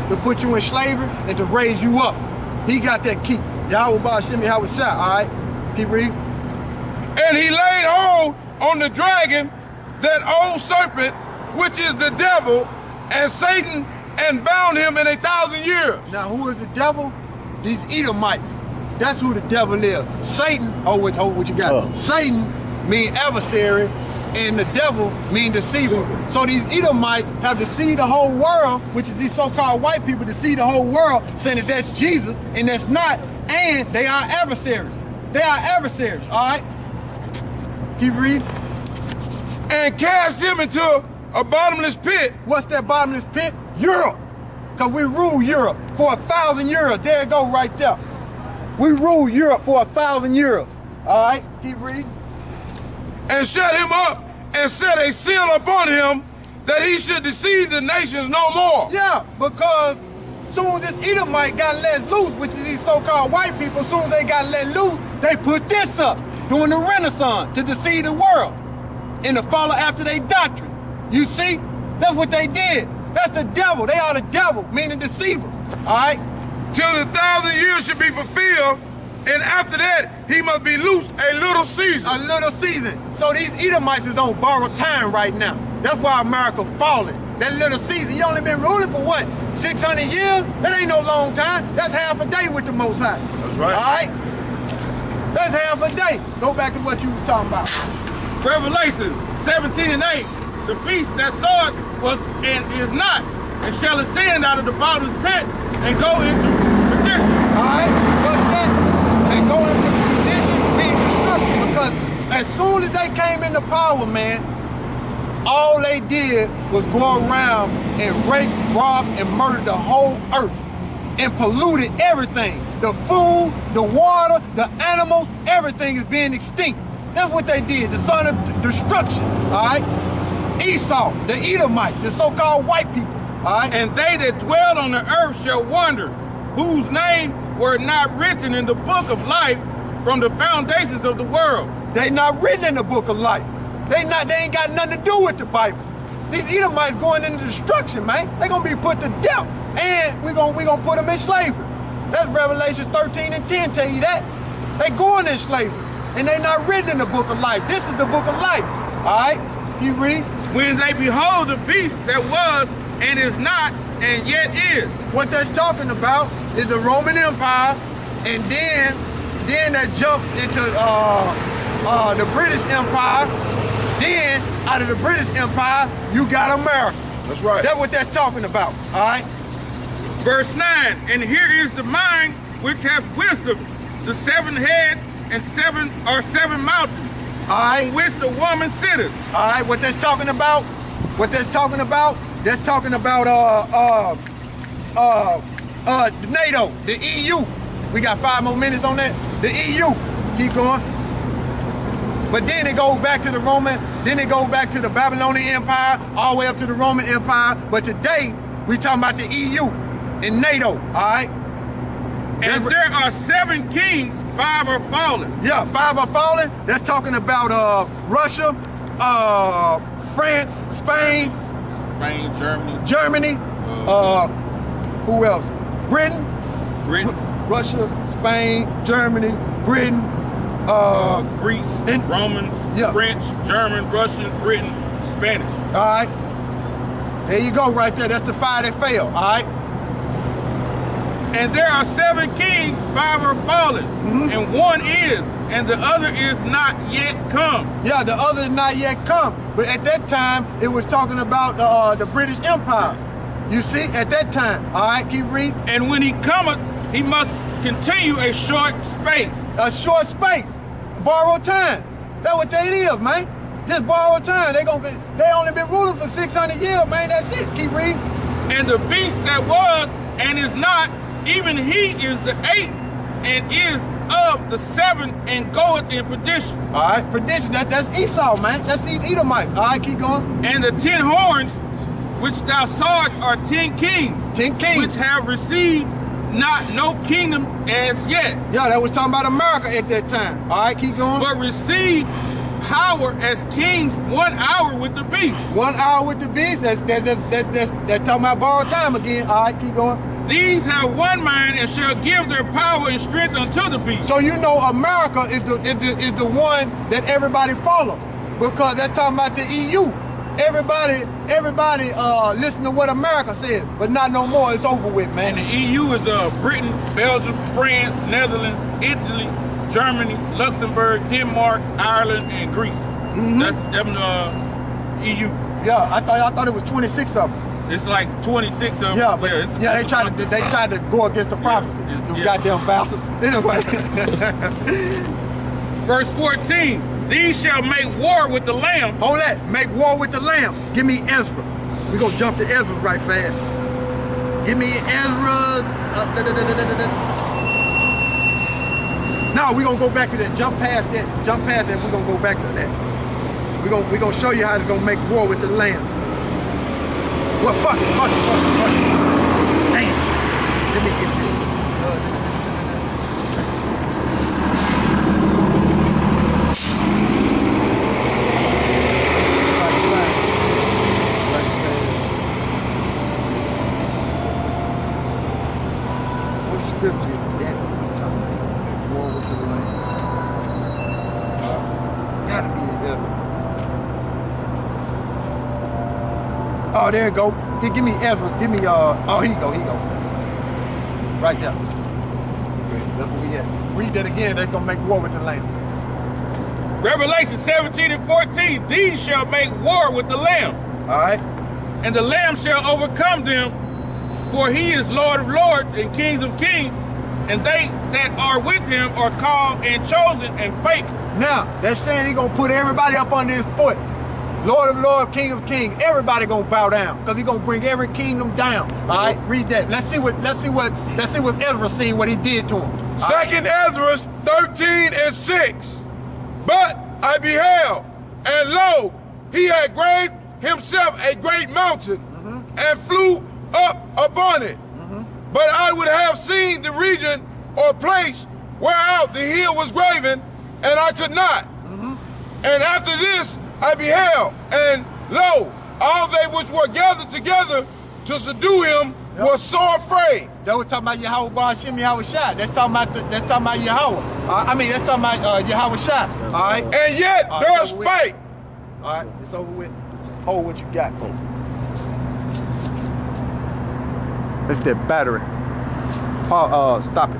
to put you in slavery and to raise you up. He got that key. Yahweh Ba'Shem Yahweh Shah, all right? Keep reading. And he laid hold on the dragon, that old serpent, which is the devil and Satan, and bound him in 1,000 years. Now, who is the devil? These Edomites. That's who the devil is. Satan, what you got? Satan mean adversary, and the devil mean deceiver. So these Edomites have deceived the whole world, which is these so-called white people deceive the whole world, saying that that's Jesus, and that's not, and they are adversaries. They are adversaries, all right? Keep reading. And cast him into a bottomless pit. What's that bottomless pit? Europe. Because we rule Europe for 1,000 years. There it go right there. We rule Europe for 1,000 years. All right, keep reading. And shut him up and set a seal upon him, that he should deceive the nations no more. Yeah, because soon as this Edomite got let loose, which is these so-called white people, soon as they got let loose, they put this up during the Renaissance to deceive the world and to follow after their doctrine. You see? That's what they did. That's the devil. They are the devil, meaning deceivers. All right? Till the 1,000 years should be fulfilled, and after that, he must be loosed a little season. A little season. So these Edomites is on borrowed time right now. That's why America falling. That little season. You only been ruling for what? 600 years? That ain't no long time. That's half a day with the Most High. That's right. All right? That's half a day. Go back to what you were talking about. Revelations 17 and 8. The beast that saw it was and is not, and shall ascend out of the bottomless pit and go into perdition. All right? What's that? And go into perdition means destruction, because as soon as they came into power, man, all they did was go around and rape, rob, and murder the whole earth and polluted everything. The food, the water, the animals, everything is being extinct. That's what they did, the son of destruction, all right? Esau, the Edomite, the so-called white people, all right? And they that dwell on the earth shall wonder, whose names were not written in the book of life from the foundations of the world. They not written in the book of life. They ain't got nothing to do with the Bible. These Edomites going into destruction, man. They gonna be put to death, and we gonna put them in slavery. That's Revelation 13 and 10 tell you that. They going in slavery, and they not written in the book of life. This is the book of life, all right? You read? When they behold the beast that was and is not and yet is. What that's talking about is the Roman Empire, and then that jumps into the British Empire. Then out of the British Empire, you got America. That's right. That's what that's talking about, all right? Verse 9, and here is the mind which hath wisdom, the 7 heads and 7 mountains, all right, on which the woman sitteth. All right, what that's talking about? That's talking about NATO, the EU. We got 5 more minutes on that. The EU. Keep going. But then it goes back to the Roman, then it goes back to the Babylonian Empire, all the way up to the Roman Empire. But today, we talking about the EU and NATO, all right? And there are 7 kings, 5 are fallen. Yeah, 5 are fallen. That's talking about Russia, France, Spain, Germany, who else? Britain, Russia, Spain, Germany, Britain, Greece, Romans, yeah, French, German, Russian, Britain, Spanish. All right. There you go right there. That's the 5 that fell, all right? And there are 7 kings, 5 are fallen, and 1 is, and the other is not yet come. Yeah, the other is not yet come. But at that time, it was talking about the British Empire. You see, at that time. All right, keep reading. And when he cometh, he must continue a short space. A short space. Borrowed time. That's what that is, man. Just borrowed time. They only been ruling for 600 years, man. That's it. Keep reading. And the beast that was and is not, even he is the 8th, and is of the 7, and goeth in perdition. All right, perdition. That's Esau, man. That's these Edomites. All right, keep going. And the 10 horns which thou sawest are 10 kings. 10 kings. Which have received not no kingdom as yet. Yeah, that was talking about America at that time. All right, keep going. But received power as kings 1 hour with the beast. 1 hour with the beast. That's talking about borrowed time again. All right, keep going. These have one mind and shall give their power and strength unto the beast. So you know America is the one that everybody follow, because that's talking about the EU. Everybody listen to what America says, but not no more. It's over with, man. And the EU is Britain, Belgium, France, Netherlands, Italy, Germany, Luxembourg, Denmark, Ireland, and Greece. That's them EU. Yeah, I thought it was 26 of them. It's like 26 of them. Yeah, but they tried to go against the prophecy. You goddamn bastards. Anyway. Verse 14. These shall make war with the Lamb. Hold that. Make war with the Lamb. Give me Ezra. We're going to jump to Ezra right fast. Give me Ezra. No, we're going to go back to that. Jump past that. We're going to go back to that. We're going to show you how they're going to make war with the Lamb. Well, fuck it. Damn. Let me get this. Scripture is that war with the Lamb. Gotta be it. Oh, there you go. Give me Ezra. Give me oh, here you go. Right there. That's what we at. Read that again. They're gonna make war with the Lamb. Revelation 17 and 14. These shall make war with the Lamb. All right. And the Lamb shall overcome them. For he is Lord of lords and Kings of kings, and they that are with him are called and chosen and faithful. Now, that's saying he's going to put everybody up under his foot. Lord of lords, King of kings, everybody going to bow down, because he's going to bring every kingdom down. All right, read that. Let's see what Ezra seen, what he did to him. Second Ezra 13 and 6. But I beheld, and lo, he had graved himself a great mountain, and flew up upon it. But I would have seen the region or place whereout the hill was graven, and I could not. And after this I beheld, and lo, all they which were gathered together to subdue him were sore afraid. That was talking about Yahweh Bar Shem Yahweh Shai. That's talking about Yahweh. That's talking about Yahweh Shai. All right. And yet there was fight. All right, it's over with. Hold what you got, Cole. That's that battery. Stop it.